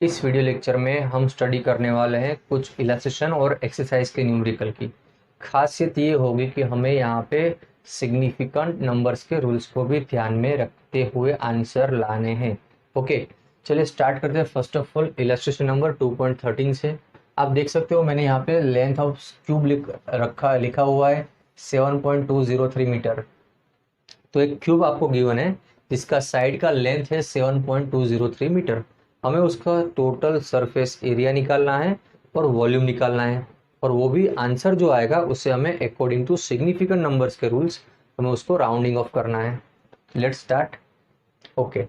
इस video lecture में हम स्टडी करने वाले हैं कुछ इलस्ट्रेशन और एक्सरसाइज के न्यूमेरिकल की। खासियत ये होगी कि हमें यहाँ पे सिग्निफिकेंट नंबर्स के रूल्स को भी ध्यान में रखते हुए आंसर लाने हैं। ओके, चलिए स्टार्ट करते हैं। First of all illustration number 2.13 से आप देख सकते हो मैंने यहाँ पे लेंथ ऑफ क्यूब लिखा हुआ है 7.203 मीटर। तो एक क्यूब आपको गिवन है जिसका साइड का लेंथ है 7.203 मीटर। हमें उसका टोटल सरफेस एरिया निकालना है और वॉल्यूम निकालना है, और वो भी आंसर जो आएगा उससे हमें अकॉर्डिंग टू सिग्निफिकेंट नंबर्स के रूल्स हमें उसको राउंडिंग ऑफ करना है। Let's start. ओके,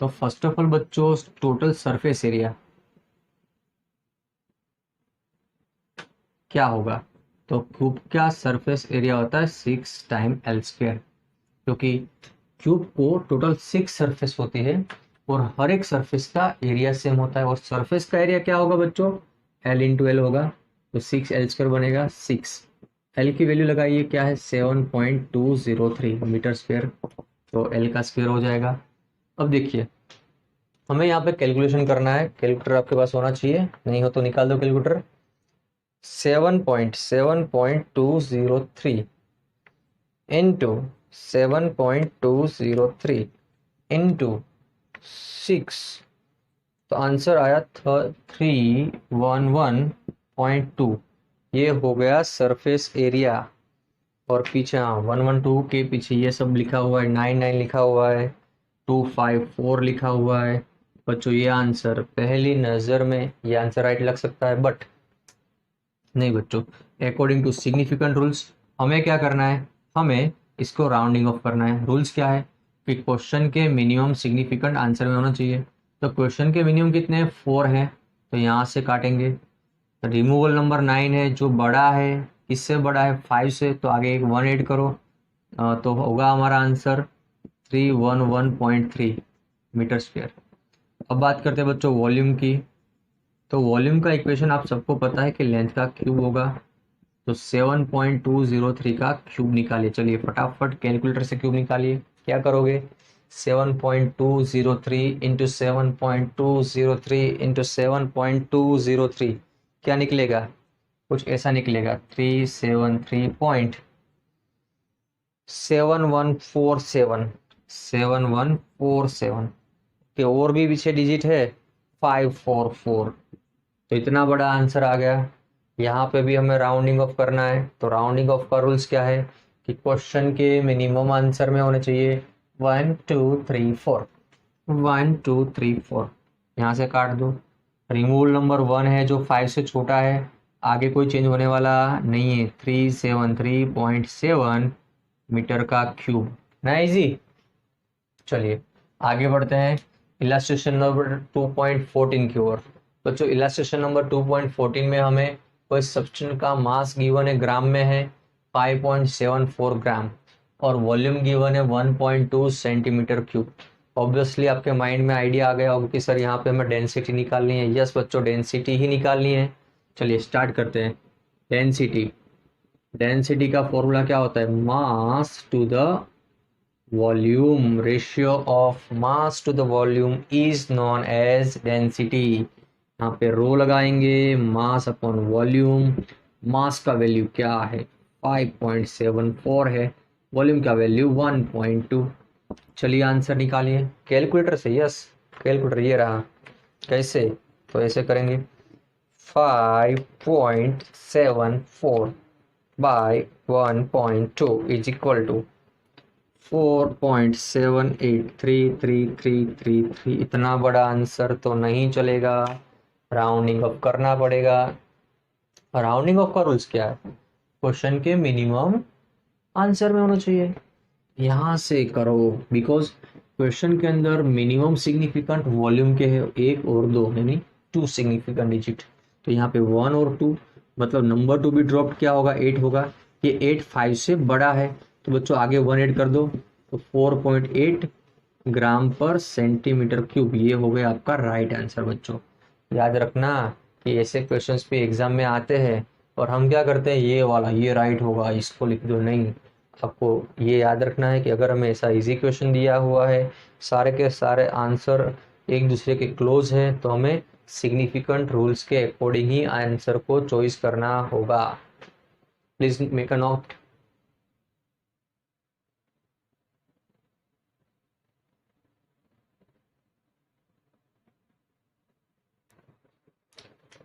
तो फर्स्ट ऑफ ऑल बच्चों टोटल सरफेस एरिया क्या होगा? तो क्यूब का सरफेस एरिया होता है 6 टाइम एल स्क्वायर, क्योंकि क्यूब को टोटल 6 सरफेस होती है और हर एक सरफेस का एरिया सेम होता है। और सरफेस का एरिया क्या होगा बच्चों? एल इंटू एल होगा, तो 6 L² बनेगा 6। एल की वैल्यू लगाइए, क्या है 7.203 मीटर स्क्वायर, तो एल का स्क्वायर हो जाएगा। अब देखिए हमें यहाँ पे कैलकुलेशन करना है। कैलकुलेटर आपके पास होना चाहिए, नहीं हो तो निकाल दो कैलकुलेटर। 7.203 इंटू 7.203 इंटू 6, तो आंसर आया 311.2। ये हो गया सरफेस एरिया। और पीछे 112 के पीछे ये सब लिखा हुआ है, 99 लिखा हुआ है, 254 लिखा हुआ है। बच्चों ये आंसर पहली नज़र में ये आंसर राइट लग सकता है, बट नहीं बच्चों। अकॉर्डिंग टू सिग्निफिकेंट रूल्स हमें क्या करना है? हमें इसको राउंडिंग ऑफ करना है। रूल्स क्या है कि क्वेश्चन के मिनिमम सिग्निफिकेंट आंसर में होना चाहिए। तो क्वेश्चन के मिनिमम कितने हैं? 4 हैं, तो यहाँ से काटेंगे। रिमूवल नंबर 9 है, जो बड़ा है किससे बड़ा है? 5 से, तो आगे एक 1 ऐड करो, तो होगा हमारा आंसर 311.3 मीटर स्क्वायर। अब बात करते हैं बच्चों वॉल्यूम की। तो वॉल्यूम का इक्वेशन आप सबको पता है कि लेंथ का क्यूब होगा, तो 7.203 का क्यूब निकालिए। चलिए फटाफट कैलकुलेटर से क्यूब निकालिए। क्या करोगे? 7.203 इंटू 7.203 इंटू 7.203 क्या निकलेगा? कुछ ऐसा निकलेगा 373.7147 के और भी पीछे डिजिट है 544। तो इतना बड़ा आंसर आ गया। यहाँ पे भी हमें राउंडिंग ऑफ करना है, तो राउंडिंग ऑफ का रूल्स क्या है कि क्वेश्चन के मिनिमम आंसर में होने चाहिए 1 2 3 4, 1 2 3 4। यहाँ से काट दो। रिमूवल नंबर 1 है जो 5 से छोटा है, आगे कोई चेंज होने वाला नहीं है। 373.7 मीटर का क्यूब ना, इजी। चलिए आगे बढ़ते हैं इलास्ट्रेशन नंबर 2.14 की ओर। बच्चों इलास्ट्रेशन नंबर 2.14 में हमें कोई सब्सटेंस का मास गिवन है, ग्राम में है 5.74 ग्राम, और वॉल्यूम गिवन है 1.2 सेंटीमीटर क्यूब। ऑब्वियसली आपके माइंड में आइडिया आ गया होगा कि सर यहाँ पे हमें डेंसिटी निकालनी है। यस बच्चों, डेंसिटी ही निकालनी है। चलिए स्टार्ट करते हैं। डेंसिटी डेंसिटी का फॉर्मूला क्या होता है? Mass to the volume, ratio of mass to the volume is known as density. यहाँ पे रो लगाएंगे, मास अपॉन वॉल्यूम। मास का वैल्यू क्या है? 5.74 है, वॉल्यूम का वैल्यू 1.2। चलिए आंसर निकालिए कैलकुलेटर से। यस, कैलकुलेटर ये रहा। कैसे? तो ऐसे करेंगे 5.74 बाय 1.2 इज इक्वल टू 4.783333। इतना बड़ा आंसर तो नहीं चलेगा, राउंडिंग अप करना पड़ेगा। राउंडिंग अप का रूल्स क्या है? क्वेश्चन के मिनिमम आंसर में होना चाहिए। यहाँ से करो, बिकॉज क्वेश्चन के अंदर मिनिमम सिग्निफिकेंट वॉल्यूम के है 1 और 2, यानी 2 सिग्निफिकेंट डिजिट। तो यहाँ पे 1 और 2, मतलब नंबर 2 भी ड्रॉप क्या होगा? 8 होगा। ये 8 5 से बड़ा है, तो बच्चों आगे 1 ऐड कर दो, तो 4.8 ग्राम पर सेंटीमीटर क्यूब। ये हो गया आपका राइट आंसर। बच्चों याद रखना कि ऐसे क्वेश्चंस पे एग्जाम में आते हैं और हम क्या करते हैं, ये वाला ये राइट होगा इसको लिख दो। नहीं, आपको ये याद रखना है कि अगर हमें ऐसा इजी क्वेश्चन दिया हुआ है, सारे के सारे आंसर एक दूसरे के क्लोज हैं, तो हमें सिग्निफिकेंट रूल्स के अकॉर्डिंग ही आंसर को चॉइस करना होगा। Please make a note.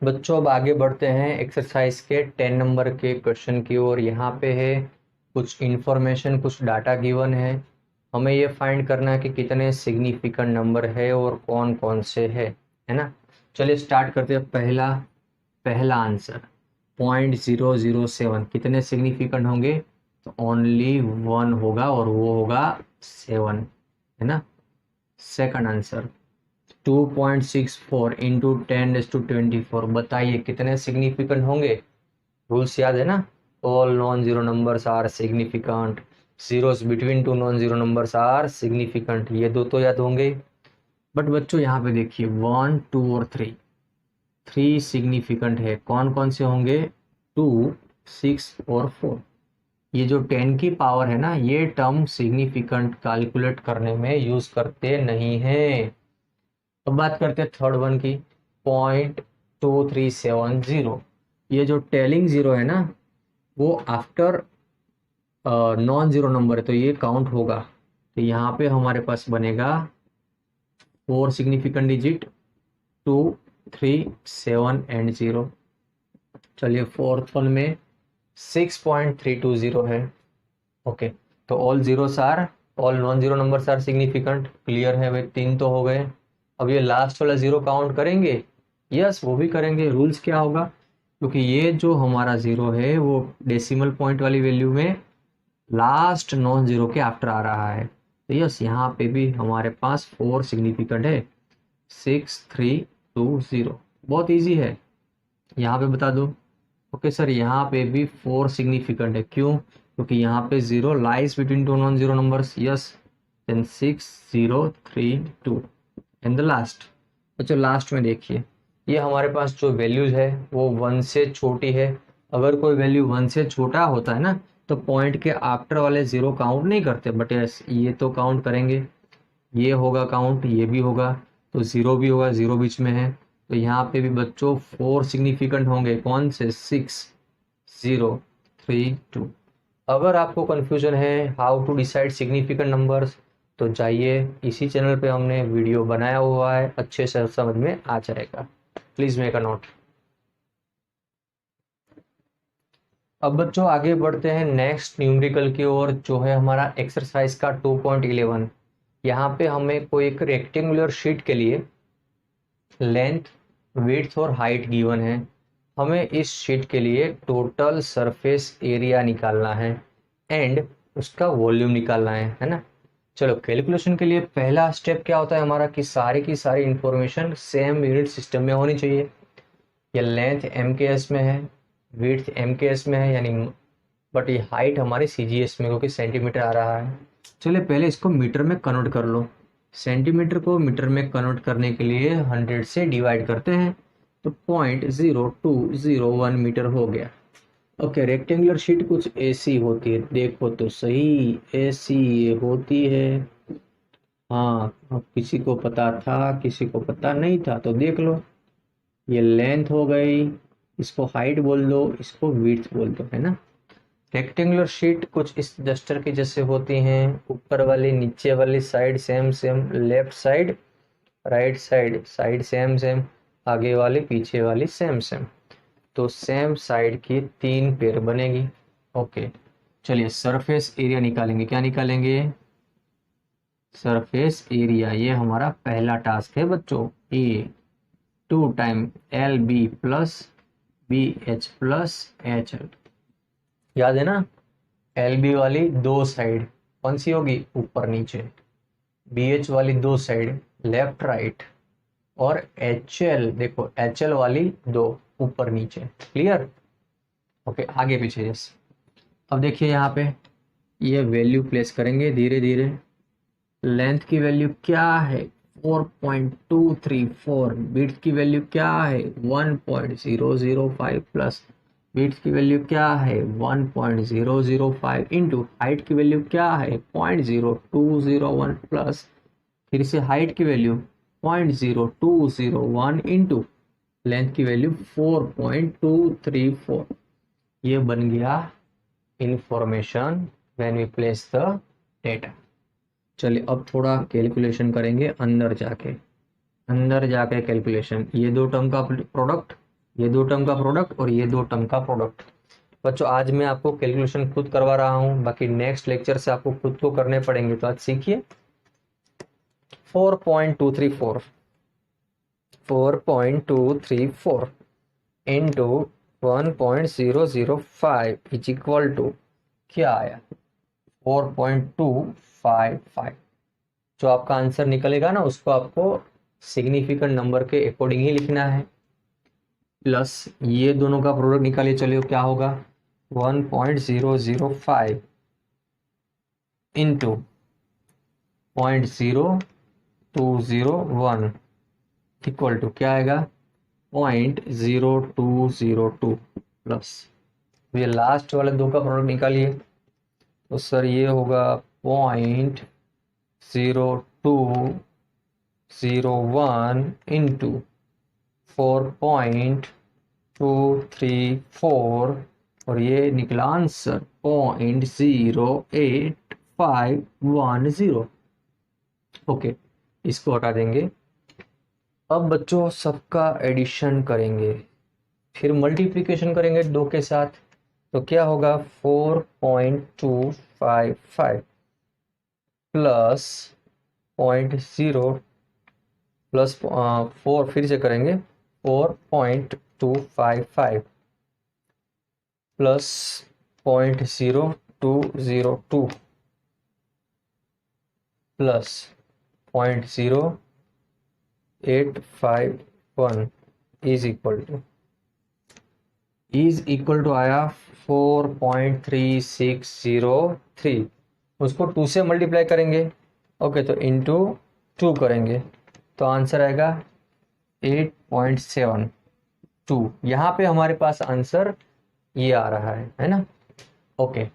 बच्चों अब आगे बढ़ते हैं एक्सरसाइज के 10 नंबर के क्वेश्चन की ओर। यहाँ पे है कुछ इंफॉर्मेशन, कुछ डाटा गिवन है। हमें ये फाइंड करना है कि कितने सिग्निफिकेंट नंबर है और कौन कौन से है ना। चलिए स्टार्ट करते हैं। पहला आंसर 0.007 कितने सिग्निफिकेंट होंगे, तो ओनली 1 होगा और वो होगा 7, है ना। सेकंड आंसर 2.64 इंटू 10⁻²4 बताइए कितने सिग्निफिकेंट होंगे। रूल्स याद है ना, all non zero numbers are significant, zeros between two non zero numbers are significant, ये दो तो याद होंगे। बट बच्चों यहाँ पे देखिए 1, 2 और 3 सिग्निफिकेंट है। कौन कौन से होंगे, 2, 6 और 4। ये जो 10 की पावर है ना, ये टर्म सिग्निफिकेंट कैलकुलेट करने में यूज करते नहीं हैं। अब बात करते हैं थर्ड वन की, 0.2370। ये जो टेलिंग जीरो है ना, वो आफ्टर नॉन जीरो नंबर है तो ये काउंट होगा। तो यहाँ पे हमारे पास बनेगा 4 सिग्निफिकेंट डिजिट, 2, 3, 7 एंड 0। चलिए फोर्थ वन में 6.320 है। ओके, तो all non zero numbers are significant, clear है भाई, 3 तो हो गए। अब ये लास्ट वाला जीरो काउंट करेंगे, यस वो भी करेंगे। रूल्स क्या होगा, क्योंकि ये जो हमारा जीरो है वो डेसिमल पॉइंट वाली वैल्यू में लास्ट नॉन जीरो के आफ्टर आ रहा है। तो यस यहाँ पे भी हमारे पास 4 सिग्निफिकेंट है, 6320, बहुत इजी है, यहाँ पे बता दो। ओके सर, यहाँ पे भी 4 सिग्निफिकेंट है, क्यों, क्योंकि यहाँ पे zero lies between two non zero numbers, yes. Then 6032 and the last. अच्छा लास्ट में देखिए, ये हमारे पास जो वैल्यूज है वो 1 से छोटी है। अगर कोई वैल्यू 1 से छोटा होता है ना, तो पॉइंट के आफ्टर वाले जीरो काउंट नहीं करते, बट यस ये तो काउंट करेंगे। ये होगा काउंट, ये भी होगा, तो जीरो भी होगा, जीरो बीच में है। तो यहाँ पे भी बच्चों 4 सिग्निफिकेंट होंगे, कौन से, 6032। अगर आपको कंफ्यूजन है how to decide significant numbers, तो जाइए इसी चैनल पे हमने वीडियो बनाया हुआ है, अच्छे से समझ में आ जाएगा। Please make a note. अब बच्चों आगे बढ़ते हैं नेक्स्ट न्यूमेरिकल की ओर, जो है हमारा एक्सरसाइज का 2.11। यहाँ पे हमें कोई एक रेक्टेंगुलर शीट के लिए लेंथ, विड्थ और हाइट गिवन है। हमें इस शीट के लिए टोटल सरफेस एरिया निकालना है एंड उसका वॉल्यूम निकालना है ना। चलो कैलकुलेशन के लिए पहला स्टेप क्या होता है हमारा, कि सारी की सारी इंफॉर्मेशन सेम यूनिट सिस्टम में होनी चाहिए। ये लेंथ एम के एस में है, विड्थ एम के एस में है, यानी बट ये हाइट हमारी सी जी एस में, क्योंकि सेंटीमीटर आ रहा है। चलिए पहले इसको मीटर में कन्वर्ट कर लो। सेंटीमीटर को मीटर में कन्वर्ट करने के लिए 100 से डिवाइड करते हैं, तो 0.0201 मीटर हो गया। ओके, रेक्टेंगुलर शीट कुछ ऐसी होती है, देखो तो सही, ऐसी ये होती है। हाँ, अब किसी को पता था किसी को पता नहीं था, तो देख लो। ये लेंथ हो गई, इसको हाइट बोल दो, इसको विड्थ बोल दो, है ना। रेक्टेंगुलर शीट कुछ इस डस्टर की जैसे होती हैं, ऊपर वाली नीचे वाली side same same, left side right side side same same, आगे वाली पीछे वाली सेम सेम, तो सेम साइड की 3 पेयर बनेगी। ओके, चलिए सरफेस एरिया निकालेंगे। क्या निकालेंगे, सरफेस एरिया, ये हमारा पहला टास्क है बच्चों। A 2 time L B plus B H plus H L, याद है ना। एल बी वाली 2 साइड कौन सी होगी, ऊपर नीचे। बी एच वाली 2 साइड लेफ्ट राइट, और एच एल देखो, एच एल वाली 2 ऊपर नीचे, क्लियर। ओके आगे पीछे, यस। अब देखिए यहाँ पे ये वैल्यू प्लेस करेंगे धीरे धीरे। लेंथ की वैल्यू क्या है, 4.234। विड्थ की वैल्यू क्या है, 1.005 प्लस विड्थ की वैल्यू क्या है, 1.005 इंटू हाइट की वैल्यू क्या है, 0.0201 प्लस फिर से हाइट की वैल्यू 0.0201 इंटू लेंथ की वैल्यू 4.234, ये बन गया information when we place the data. चलिए अब थोड़ा कैलकुलेशन करेंगे अंदर जाके कैलकुलेशन, ये दो टर्म का प्रोडक्ट, ये दो टर्म का प्रोडक्ट और ये दो टर्म का प्रोडक्ट। बच्चों आज मैं आपको कैलकुलेशन खुद करवा रहा हूँ, बाकी नेक्स्ट लेक्चर से आपको खुद को करने पड़ेंगे, तो आज सीखिए। 4.234 इंटू 1.005 इज इक्वल टू क्या आया 4.255। जो आपका आंसर निकलेगा ना उसको आपको सिग्निफिकेंट नंबर के अकॉर्डिंग ही लिखना है, प्लस ये दोनों का प्रोडक्ट निकालिए। चलिए क्या होगा 1.005 इंटू 0.0201 इक्वल टू क्या आएगा 0.0202 प्लस ये लास्ट वाले दो का प्रोडक्ट निकालिए, तो सर ये होगा 0.0201 इंटू 4.234 और ये निकला आंसर 0.08510। ओके, इसको हटा देंगे। अब बच्चों सबका एडिशन करेंगे, फिर मल्टीप्लिकेशन करेंगे दो के साथ, तो क्या होगा 4.255 प्लस 0.0 प्लस 4, फिर से करेंगे 4.255 plus 0.0202 plus 0.0851 is equal to आया 4.3603। उसको 2 से मल्टीप्लाई करेंगे, ओके, तो इंटू 2 करेंगे तो आंसर आएगा 8.72। यहाँ पे हमारे पास आंसर ये आ रहा है ना। ओके,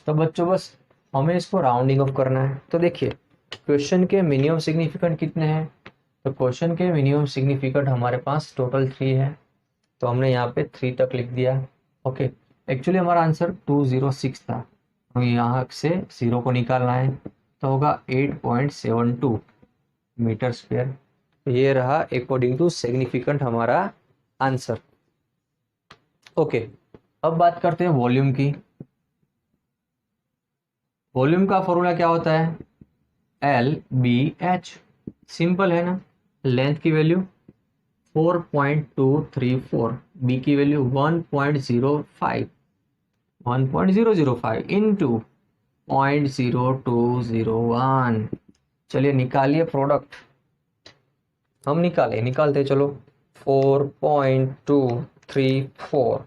तो बच्चों बस हमें इसको राउंडिंग ऑफ करना है। तो देखिए क्वेश्चन के मिनिमम सिग्निफिकेंट कितने हैं, तो क्वेश्चन के मिनिमम सिग्निफिकेंट हमारे पास टोटल 3 है, तो हमने यहाँ पे 3 तक लिख दिया। ओके, एक्चुअली हमारा आंसर 206 था, हमें यहाँ से 0 को निकालना है, तो होगा 8.72 मीटर स्क्वायर। तो ये रहा अकॉर्डिंग टू सिग्निफिकेंट हमारा आंसर। ओके, अब बात करते हैं वॉल्यूम की। वॉल्यूम का फॉर्मूला क्या होता है LBH, सिंपल है ना। लेंथ की वैल्यू 4.234, बी की वैल्यू 1.005 इंटू 0.0201। चलिए निकालिए प्रोडक्ट, हम निकालते चलो 4.234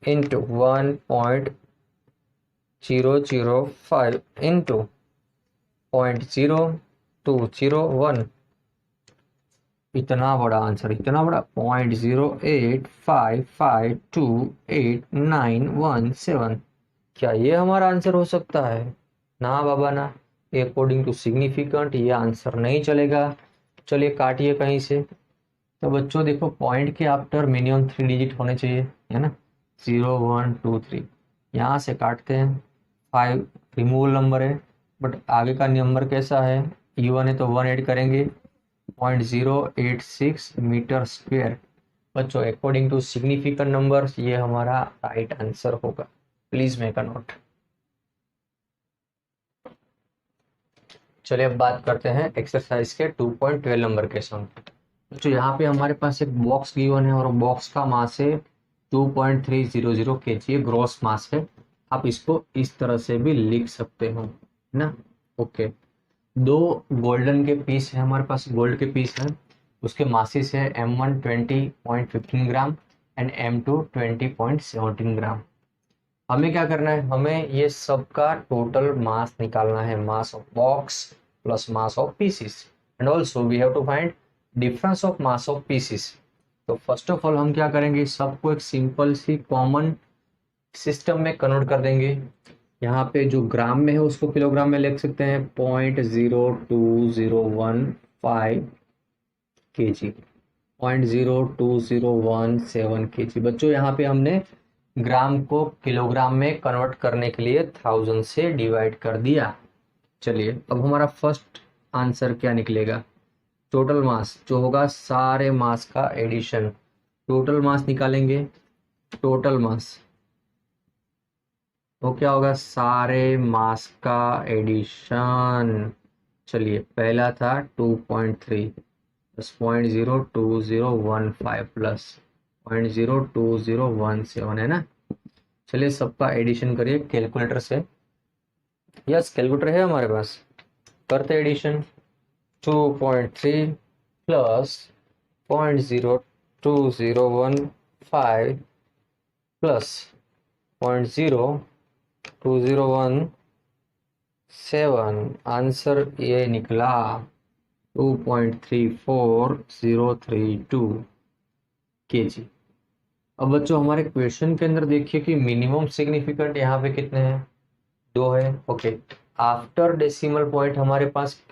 इंटू 1.005 इंटू 0.0201, इतना बड़ा आंसर, इतना बड़ा 0.085528917। क्या ये हमारा आंसर हो सकता है? ना बाबा ना, अकॉर्डिंग टू सिग्निफिकेंट ये आंसर नहीं चलेगा। चलिए काटिए कहीं से। तो बच्चों देखो पॉइंट के आफ्टर मिनिमम 3 डिजिट होने चाहिए, है ना। 0 1 2 3, यहाँ से काटते हैं। 5 रिमूवल नंबर है, बट आगे का नंबर कैसा है, U1 है तो 1 ऐड करेंगे 0.086 मीटर स्क्वायर। बच्चों अकॉर्डिंग टू सिग्निफिकेंट नंबर ये हमारा राइट आंसर होगा, प्लीज मेक अ नोट। चलिए अब बात करते हैं एक्सरसाइज के 2.12 नंबर के सम। तो यहाँ पे हमारे पास एक बॉक्स गिवन है और बॉक्स का मास है 2.300 kg, ये ग्रॉस मास है। आप इसको इस तरह से भी लिख सकते हो, है ना। ओके, दो गोल्डन के पीस है हमारे पास, गोल्ड के पीस है, उसके मासिस है M1 20.15 ग्राम एंड M2 20.17 ग्राम। हमें क्या करना है, हमें ये सबका टोटल मास निकालना है, mass of box plus mass of pieces, and also we have to find difference of mass of pieces. तो फर्स्ट ऑफ ऑल हम क्या करेंगे, सबको एक सिंपल सी कॉमन सिस्टम में कन्वर्ट कर देंगे। यहाँ पे जो ग्राम में है उसको किलोग्राम में लिख सकते हैं 0.02015 kg, 0.02017 kg। बच्चों यहाँ पे हमने ग्राम को किलोग्राम में कन्वर्ट करने के लिए 1000 से डिवाइड कर दिया। चलिए अब हमारा फर्स्ट आंसर क्या निकलेगा, टोटल मास जो होगा सारे मास का एडिशन, टोटल मास निकालेंगे। टोटल मास तो क्या होगा, सारे मास का एडिशन। चलिए पहला था 2.3 प्लस 0.02015 प्लस 0.02017 है ना। चलिए सबका एडिशन करिए कैलकुलेटर से। यस कैलकुलेटर है हमारे पास, करते एडिशन। 2.3 प्लस 0.02015 प्लस 0.02017, आंसर ये निकला 2.34032 kg। अब बच्चों हमारे क्वेश्चन के अंदर देखिए कि मिनिमम सिग्निफिकेंट यहाँ पे कितने हैं, 2 है। ओके, आफ्टर डेसिमल पॉइंट हमारे पास,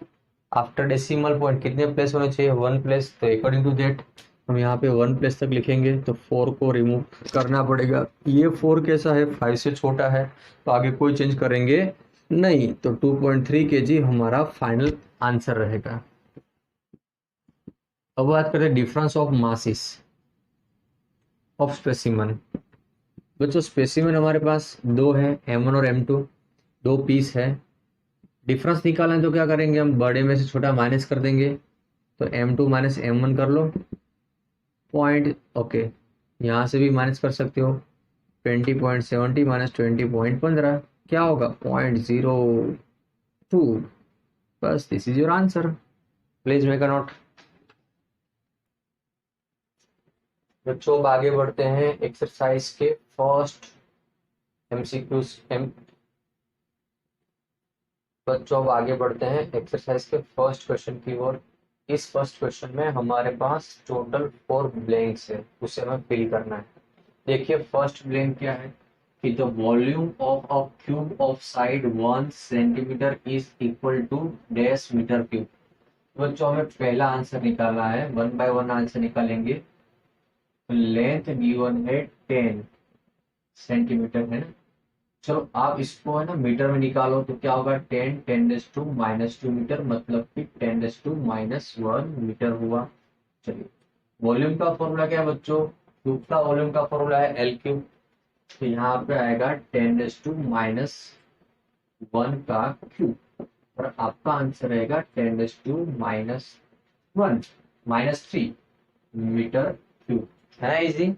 आफ्टर डेसिमल पॉइंट कितने प्लेस होने चाहिए, 1 प्लेस। तो अकॉर्डिंग टू दैट हम यहाँ पे 1 प्लेस तक लिखेंगे, तो 4 को रिमूव करना पड़ेगा। ये 4 कैसा है, 5 से छोटा है, तो आगे कोई चेंज करेंगे नहीं। तो 2.3 kg हमारा फाइनल आंसर रहेगा। अब बात करते हैं difference of masses of specimen. बच्चों स्पेसिमन हमारे पास 2 है, M1 और M2, 2 पीस है। डिफरेंस निकालना है तो क्या करेंगे, हम बड़े में से छोटा माइनस कर देंगे, तो M2 माइनस M1 कर लो पॉइंट। ओके, यहाँ से भी माइनस कर सकते हो, 20.70 माइनस 20.15 क्या होगा, 0.02। बस this is your answer, please make a note. बच्चों अब आगे बढ़ते हैं एक्सरसाइज के फर्स्ट एमसीक्यूज बच्चों अब आगे बढ़ते हैं एक्सरसाइज के फर्स्ट क्वेश्चन की ओर। इस फर्स्ट क्वेश्चन में हमारे पास टोटल 4 ब्लैंक्स है, उसे हमें फिल करना है। देखिए फर्स्ट ब्लैंक क्या है कि the volume of a cube of side 1 centimetre is equal to dash metre cube. बच्चों हमें पहला आंसर निकालना है, 1 बाय 1 आंसर निकालेंगे। लेंथ गिवन है 10 सेंटीमीटर है ना। चलो आप इसको है ना मीटर में निकालो, तो क्या होगा, 10 ×10⁻²मीटर, मतलब कि 10⁻⁻1 मीटर हुआ। चलिए वॉल्यूम का फॉर्मूला क्या है बच्चों, क्यूब का वॉल्यूम का फॉर्मूला है L क्यूब। तो यहाँ पे आएगा 10⁻⁻1 का क्यूब, और आपका आंसर रहेगा 10⁻⁻3 मीटर क्यूब। है ना इजी।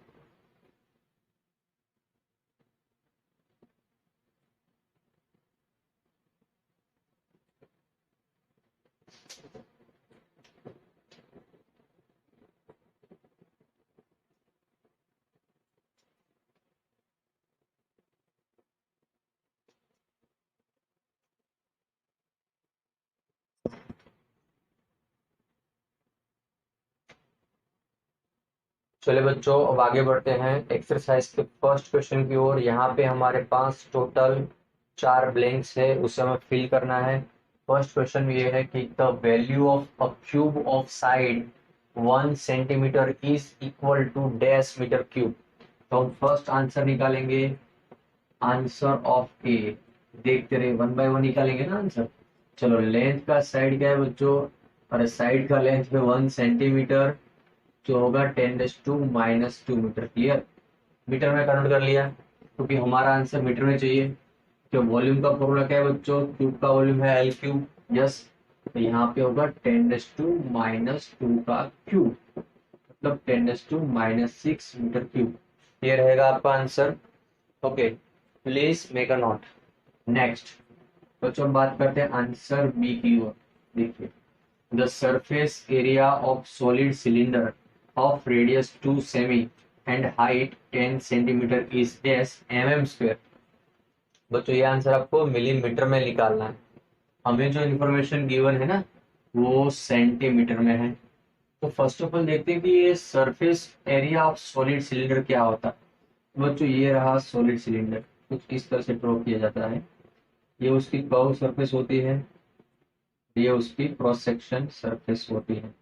चलिए बच्चों अब आगे बढ़ते हैं एक्सरसाइज के फर्स्ट क्वेश्चन की ओर। यहाँ पे हमारे पास टोटल 4 ब्लैंक्स है, उसे हमें फिल करना है। फर्स्ट क्वेश्चन ये है कि the value of a cube of side 1 centimetre is equal to dash metre cube. तो हम फर्स्ट आंसर निकालेंगे, आंसर ऑफ ए। देखते रहे 1 बाय 1 निकालेंगे ना आंसर। चलो लेंथ का साइड क्या है बच्चों, अरे साइड का लेंथ है 1 सेंटीमीटर, जो होगा 10⁻² मीटर। क्लियर, मीटर में कन्वर्ट कर लिया क्योंकि हमारा आंसर मीटर में चाहिए। तो वॉल्यूम का फॉर्मूला क्या है बच्चों, क्यूब का वॉल्यूम है L क्यूब। यस, तो यहाँ पे होगा 10⁻² का क्यूब, मतलब 10⁻6 मीटर क्यूब। ये रहेगा आपका answer. Okay, please make a note. Next बच्चों बात करते हैं आंसर बी की ओर। देखिए the surface area of solid cylinder of radius 2 semi and height 10 centimeter is dash mm square। बच्चों ये आंसर आपको मिलीमीटर में निकालना है। हमें जो इन्फॉर्मेशन गिवन है ना वो सेंटीमीटर में है। तो फर्स्ट ऑफ ऑल देखते हैं कि ये surface area of solid cylinder क्या होता है। बच्चों ये रहा सॉलिड सिलेंडर, कुछ इस तरह से ड्रॉ किया जाता है। ये उसकी कर्व सरफेस होती है, ये उसकी क्रॉस सेक्शन सरफेस होती है।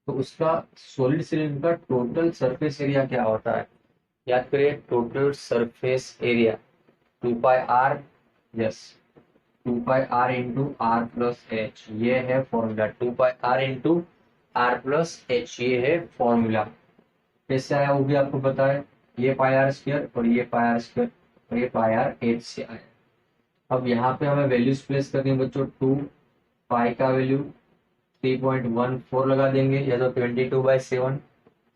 तो तो उसका सॉलिड सिलिंडर का टोटल सरफेस एरिया क्या होता है? याद करिए, total surface area 2πr, yes, 2πr into R plus H, ये है formula. 2πr into R plus H, ये है फॉर्मूला। कैसे आया वो भी आपको पता है, ये पाई आर स्क्वायर और ये पाई आर स्क्वायर और ये पाई आर एच से आया। अब यहाँ पे हमें वैल्यूज प्लेस करनी है बच्चों। 2 पाई का वैल्यू 3.14 लगा देंगे, या तो 22/7।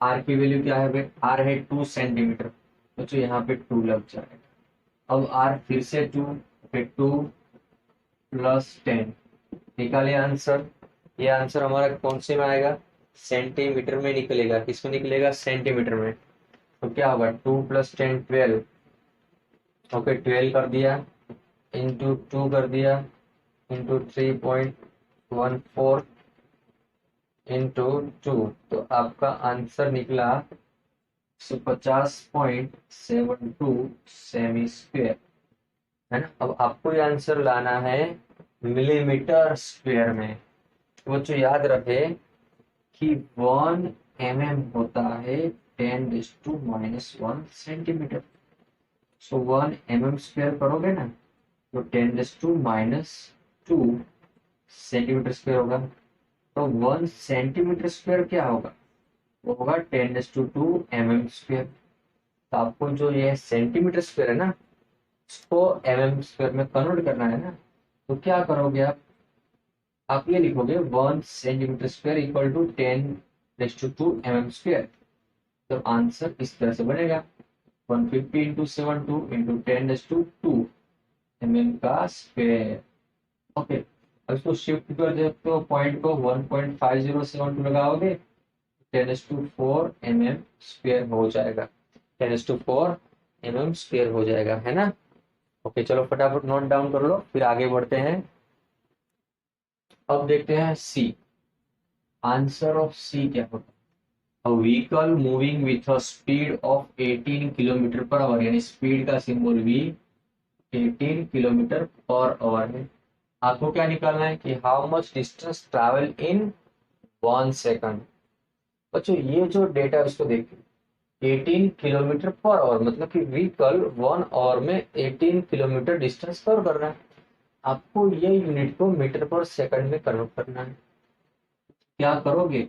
आर की वैल्यू क्या है भाई? आर है 2 सेंटीमीटर, बच्चों यहाँ पे 2 लग जाएगा। अब आर फिर से 2, फिर 2 प्लस 10, निकालिए आंसर। ये आंसर हमारा कौन से में आएगा? सेंटीमीटर में निकलेगा। किसमें निकलेगा? सेंटीमीटर में। तो क्या होगा? 2 + 10 12। ओके, 12 कर दिया, इंटू 2 कर दिया, इंटू 3.14 इंटू 2, तो आपका आंसर निकला 150.72 सेमी स्क्वेयर, है ना। अब आपको ये आंसर लाना है मिलीमीटर स्क्वेयर में। तो बच्चों याद रखे कि 1 mm होता है 10⁻⁻1 सेंटीमीटर। सो 1 mm स्क्वेयर करोगे ना तो 10⁻², सेंटीमीटर स्क्वेयर होगा। तो 1 सेंटीमीटर स्क्वेयर क्या होगा? वो होगा 10⁻² mm स्क्वेयर। तो आपको जो ये सेंटीमीटर स्क्वेयर है ना, उसको mm स्क्वेयर में कन्वर्ट करना है ना। तो क्या करोगे आप ये लिखोगे 1 centimetre square equal to 10⁻² mm square. तो आंसर इस तरह से बनेगा 150 इंटू 72 इंटू 10⁻² mm का स्क्वेयर। ओके, अब इसको शिफ्ट कर देते हो, पॉइंट को 1.5072 लगाओगे, 10⁻4 mm स्क्वेयर हो जाएगा। 10⁻4 mm स्क्वेयर हो जाएगा, है ना। ओके, चलो फटाफट नोट डाउन कर लो, फिर आगे बढ़ते हैं। अब देखते हैं सी। आंसर ऑफ सी क्या होता है? अ vehicle moving with a speed of 18 kilometre per our, यानी स्पीड का सिंबल भी 18 किलोमीटर पर आवर है। आपको क्या निकालना है कि how much distance travel in 1 second. बच्चों ये जो डेटा है उसको देखिए, 18 किलोमीटर पर आवर मतलब कि व्हीकल 1 आवर में 18 किलोमीटर डिस्टेंस कवर कर रहा है। आपको ये यूनिट को मीटर पर सेकंड में कन्वर्ट करना है। क्या करोगे?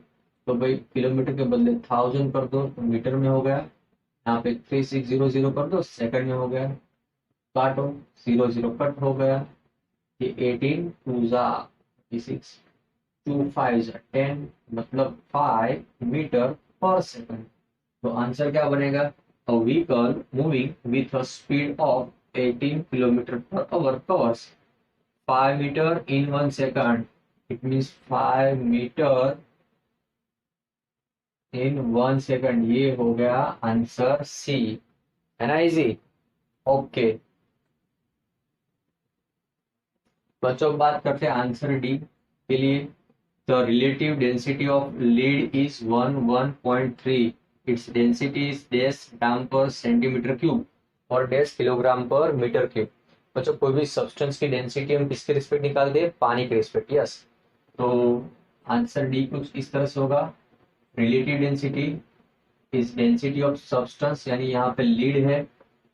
तो भाई किलोमीटर के बदले 1000 कर दो तो मीटर में हो गया, यहाँ पे 3600 कर दो, सेकंड में हो गया। काटो, 0 कट हो गया। ये 18 2 जा 36, 2 5 जा 10, मतलब 5 मीटर पर सेकंड। तो आंसर क्या बनेगा? A vehicle moving with a speed of 18 kilometre per hour covers 5 metre in 1 second. It means 5 metre in 1 second. ये हो गया आंसर सी, है ना, इजी। ओके बच्चों, बात करते हैं आंसर डी के लिए। The relative density of lead is 1.3। Its density is dash gram per centimetre cube और dash kilogram per metre cube. बच्चों कोई भी सब्सटेंस की डेंसिटी हम किसके रिस्पेक्ट निकालते हैं? पानी के रिस्पेक्ट, यस। तो आंसर डी कुछ इस तरह से होगा, relative density is density of substance, यानी यहाँ पे लीड है,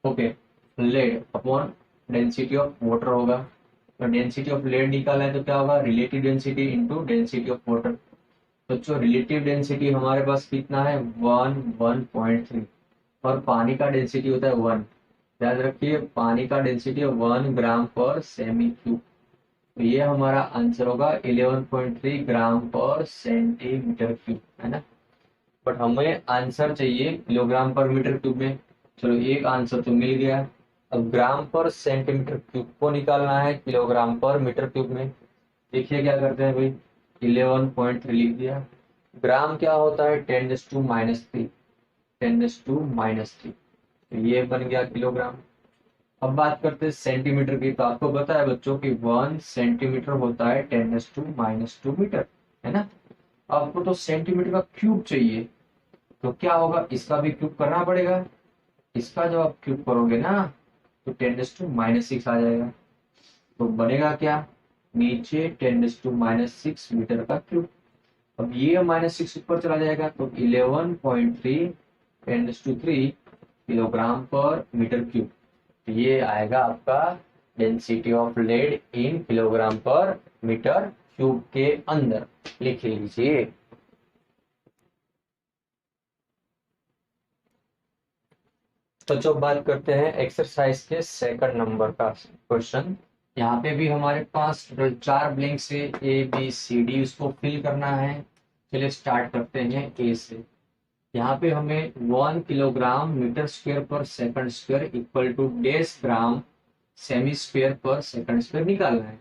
okay, lead upon density of water होगा। तो डेंसिटी ऑफ लेड निकाला है तो क्या होगा? Relative density into density of water. तो जो रिलेटिव डेंसिटी हमारे पास कितना है? 1.3, और पानी का डेंसिटी होता है 1। याद रखिए, पानी का डेंसिटी 1 ग्राम पर सेमी क्यूब। तो ये हमारा आंसर होगा 11.3 ग्राम पर सेंटीमीटर क्यूब, है ना। बट हमें आंसर चाहिए किलोग्राम पर मीटर क्यूब में। चलो एक आंसर तो मिल गया। अब ग्राम पर सेंटीमीटर क्यूब को निकालना है किलोग्राम पर मीटर क्यूब में। देखिए क्या करते हैं भाई, 11.3 लिख दिया। ग्राम क्या होता है? 10⁻³ 10⁻³ तो ये बन गया किलोग्राम। अब बात करते हैं सेंटीमीटर की। तो आपको पता है बच्चों की 1 सेंटीमीटर होता है 10⁻² मीटर, है ना। आपको तो सेंटीमीटर का क्यूब चाहिए, तो क्या होगा? इसका भी क्यूब करना पड़ेगा। इसका जब आप क्यूब करोगे ना तो 10⁻6 आ जाएगा। तो बनेगा क्या? नीचे 10⁻6 मीटर का क्यूब। अब ये -6 ऊपर चला जाएगा तो 11.3 10⁻³ किलोग्राम पर मीटर क्यूब। तो ये आएगा आपका density of lead in kilogram per metre cube के अंदर, लिख लीजिए। तो जो बात करते हैं एक्सरसाइज के सेकंड नंबर का क्वेश्चन, यहाँ पे भी हमारे पास 4 ब्लैंक से ABCD उसको फिल करना है। चलिए स्टार्ट करते हैं ए से। यहाँ पे हमें 1 किलोग्राम मीटर स्क्वायर पर सेकंड स्क्वायर इक्वल टू डेढ़ ग्राम सेमी स्क्वायर पर सेकंड स्क्वायर निकालना है।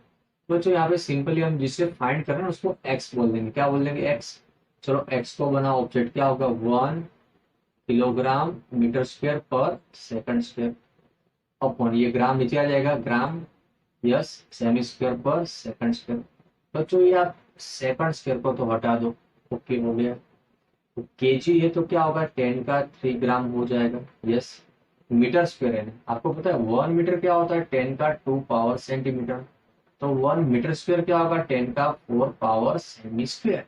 तो जो यहाँ पे सिंपली हम जिसे फाइंड कर रहे हैं उसको एक्स बोल देंगे। क्या बोल देंगे? एक्स। चलो एक्स को बना ऑब्जेक्ट, क्या होगा? 1 किलोग्राम मीटर स्क्वायर पर सेकंड स्क्वायर अपॉन, ये ग्राम नीचे आ जाएगा, ग्राम यस सेमी स्क्वायर पर सेकंड स्क्वायर। बच्चों ये आप सेकंड स्क्वायर को तो हटा दो, ओके हो गया। तो केजी है तो क्या होगा? 10 का 3 ग्राम हो जाएगा। यस, मीटर स्क्वायर है ना, आपको पता है 1 मीटर क्या होता है? 10 का 2 पावर सेंटीमीटर। तो 1 मीटर स्क्वायर क्या होगा? 10 का 4 पावर सेमी स्क्वायर।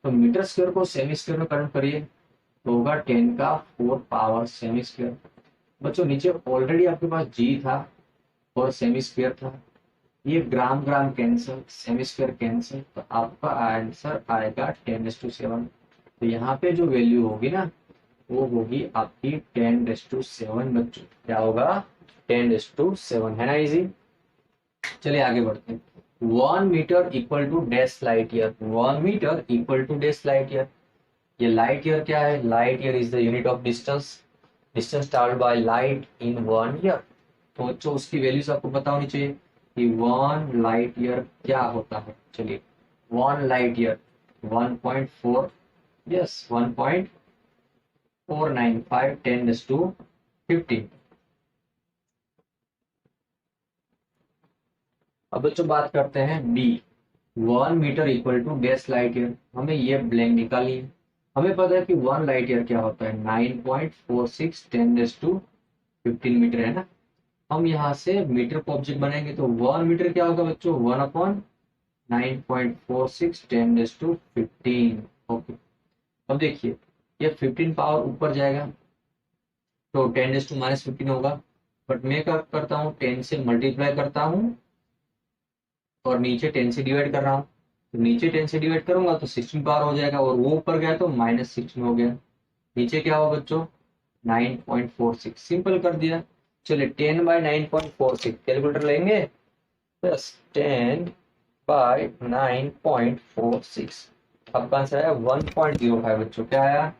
तो मीटर स्क्वायर को सेमी स्क्वायर में कन्वर्ट करिए तो होगा 10 का 4 पावर सेमी स्क्वायर। बच्चों नीचे ऑलरेडी आपके पास जी था और सेमी स्क्वायर था, ये gram gram cancel, semi square cancel, तो आपका आंसर आएगा 10⁻7। तो यहाँ पे जो वैल्यू होगी ना वो होगी आपकी 10⁻7। बच्चों क्या होगा? 10⁻7 है ना, इजी। चलिए आगे बढ़ते हैं। 1 metre equal to dash light year. 1 metre equal to dash light year. ये लाइट ईयर क्या है? Light year is the unit of distance, distance travelled by light in 1 year. तो बच्चों उसकी वैल्यूज आपको पता होनी चाहिए कि 1 लाइट ईयर क्या होता है। चलिए 1 लाइट ईयर 1.4, यस 1.495 10⁻15। अब बच्चों बात करते हैं B. 1 metre equal to dash light year. हमें ये ब्लैंक निकाली है। हमें पता है कि 1 लाइट ईयर क्या होता है? 9.46 10⁻15 मीटर है ना। हम यहाँ से मीटर को ऑब्जेक्ट बनाएंगे तो 1 मीटर क्या होगा बच्चों? 1/9.46 10⁻15। ओके, अब देखिए ये 15 पावर ऊपर जाएगा तो 10⁻−15 होगा, बट मैं क्या करता हूँ? 10 से मल्टीप्लाई करता हूँ और नीचे 10 से डिवाइड कर रहा हूँ। तो नीचे 10 से डिवाइड करूंगा तो 16 पावर हो जाएगा और वो ऊपर गया तो -16 हो गया। नीचे क्या होगा बच्चों? 9.46, सिंपल कर दिया। चलिए 10/9.46 कैलकुलेटर लेंगे, बस 10/9.46। आपका आंसर आया 1.05। बच्चों क्या आया?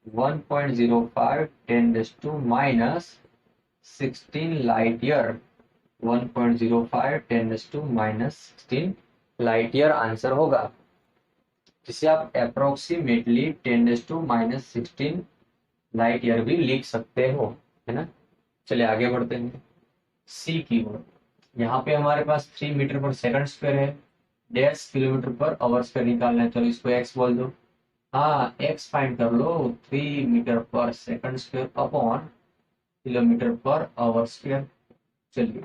1.05 10⁻−16 light year. 1.05 10⁻−16 light year answer होगा, जिसे आप अप्रोक्सीमेटली 10⁻−16 लाइट ईयर भी लिख सकते हो, है ना। चलिए आगे बढ़ते हैं सी की ओर। यहाँ पे हमारे पास 3 मीटर पर सेकंड स्क्वायर है, 10 किलोमीटर पर आवर स्क्वायर निकालना है। चलो इसको एक्स बोल दो। हाँ एक्स फाइंड कर लो। 3 मीटर पर second square upon kilometre per our square. चलिए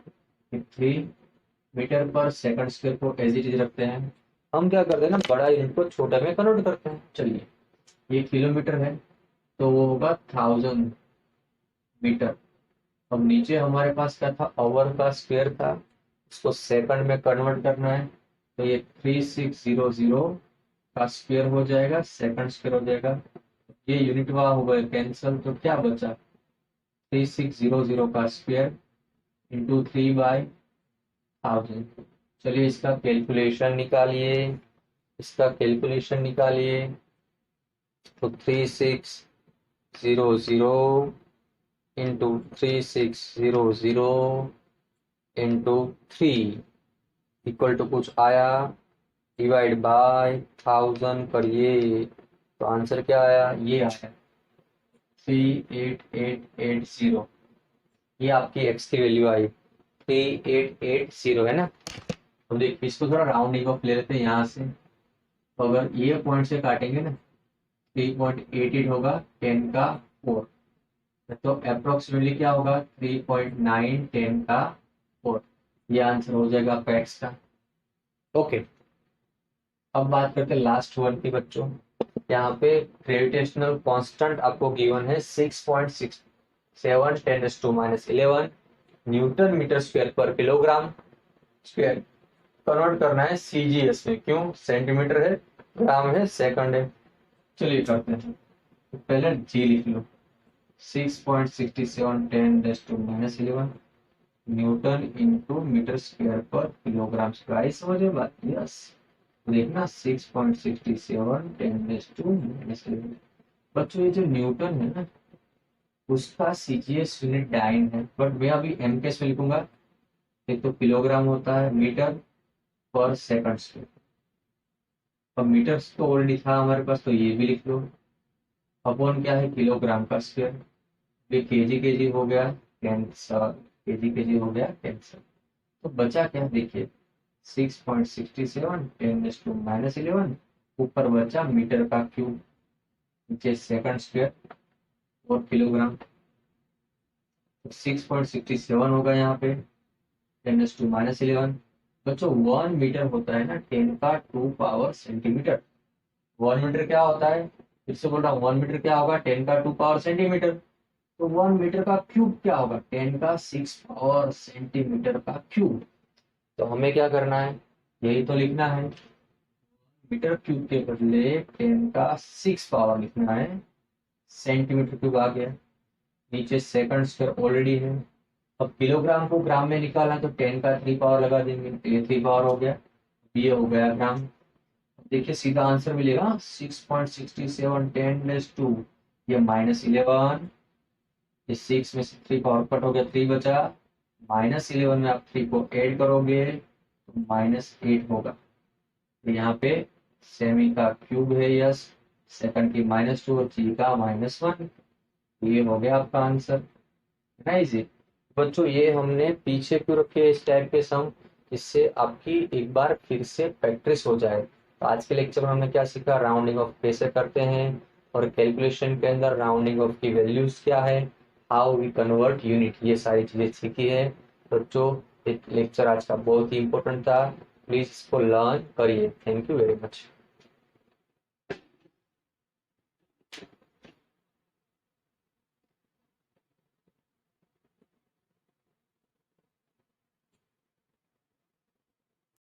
3 मीटर पर सेकंड स्क्वायर को एज इट इज रखते हैं। हम क्या करते हैं ना, बड़ा यूनिट को छोटा में कन्वर्ट करते हैं। चलिए ये किलोमीटर है तो वो होगा 1000 मीटर। अब नीचे हमारे पास क्या था? आवर का स्क्वायर था, उसको सेकंड में कन्वर्ट करना है। तो ये 3600 का स्क्वायर हो जाएगा, सेकंड स्क्वायर हो जाएगा। ये यूनिट वहां हो गए कैंसल, तो क्या बचा? 3600 का स्क्वायर इंटू 3/1000। चलिए इसका कैलकुलेशन निकालिए, इसका कैलकुलेशन निकालिए। तो 3600 इंटू 3600 इंटू 3 इक्वल टू कुछ आया, डिवाइड बाय 1000 करिए तो आंसर क्या आया? ये आया 38880। ये आपकी एक्स की वैल्यू आई 3880, है ना। अब देखिए इसको थोड़ा राउंडिंग ऑफ ले लेते हैं यहाँ से। तो अगर ये पॉइंट से काटेंगे ना 3.88 होगा 10 का 4, तो अप्रोक्सीमेटली क्या होगा? 3.9 10 का 4। ये आंसर हो जाएगा आपका एक्स का। ओके अब बात करते हैं लास्ट वन की बच्चों। यहाँ पे ग्रेविटेशनल कांस्टेंट आपको गिवन है 6.67 10⁻11 न्यूटन मीटर स्क्वायर पर किलोग्राम स्क्वायर। कन्वर्ट करना है सीजीएस में, क्यों? सेंटीमीटर है, ग्राम है, सेकंड है। चलिए करते हैं। तो पहले जी लिख लो, 6.67 10⁻11 न्यूटन इंटू मीटर स्क्वायर पर किलोग्राम स्क्वायर। समझे बात? यस। देखना 6.67 10⁻11। बच्चों ये जो न्यूटन है ना, उसका सीजीएस यूनिट डाइन है, बट मैं अभी एम के से लिखूंगा। एक तो किलोग्राम होता है, मीटर पर सेकंड स्क्वायर। अब मीटर्स तो ऑलरेडी था हमारे पास, तो ये भी लिख लो। अपॉन क्या है? किलोग्राम का स्क्वायर। ये केजी हो गया कैंसर, केजी हो गया कैंसर। तो बचा क्या? देखिए 6.67 10⁻11, ऊपर बचा मीटर का क्यूब, नीचे सेकंड स्क्वायर और किलोग्राम। तो 6.67 होगा यहाँ पे 10⁻11। बच्चों 1 मीटर होता है ना 10⁻² सेंटीमीटर। 1 मीटर क्या होता है? फिर से बोल रहा हूँ, 1 मीटर क्या होगा? 10⁻² सेंटीमीटर। तो 1 मीटर का क्यूब क्या होगा? 10⁻6 सेंटीमीटर का क्यूब। तो हमें क्या करना है? यही तो लिखना है, मीटर क्यूब के बदले 10⁻6 लिखना है। सेंटीमीटर क्यूब आ गया, नीचे सेकंड स्क्वायर ऑलरेडी है। अब किलोग्राम को ग्राम में निकाला तो 10⁻³ लगा देंगे, तो ये 3 हो गया, ये हो गया ग्राम। देखिए सीधा आंसर मिलेगा 6.67 10⁻², ये -11। इस 6 में से 3 पावर कट हो गया, 3 बचा। -11 में आप 3 को ऐड करोगे तो -8 होगा। तो यहाँ पे सेमी का क्यूब है, यस। सेकंड की -2 और जी का -1। ये हो गया आपका आंसर, है ना इजी। बच्चों ये हमने पीछे क्यों रखे इस टाइप के सम? इससे आपकी एक बार फिर से प्रैक्टिस हो जाए। तो आज के लेक्चर में हमने क्या सीखा? राउंडिंग ऑफ कैसे करते हैं, और कैलकुलेशन के अंदर राउंडिंग ऑफ की वैल्यूज क्या है, हाउ वी कन्वर्ट यूनिट, ये सारी चीजें सीखी है। बच्चों एक लेक्चर आज का बहुत ही इंपॉर्टेंट था, प्लीज इसको लर्न करिए। Thank you very much.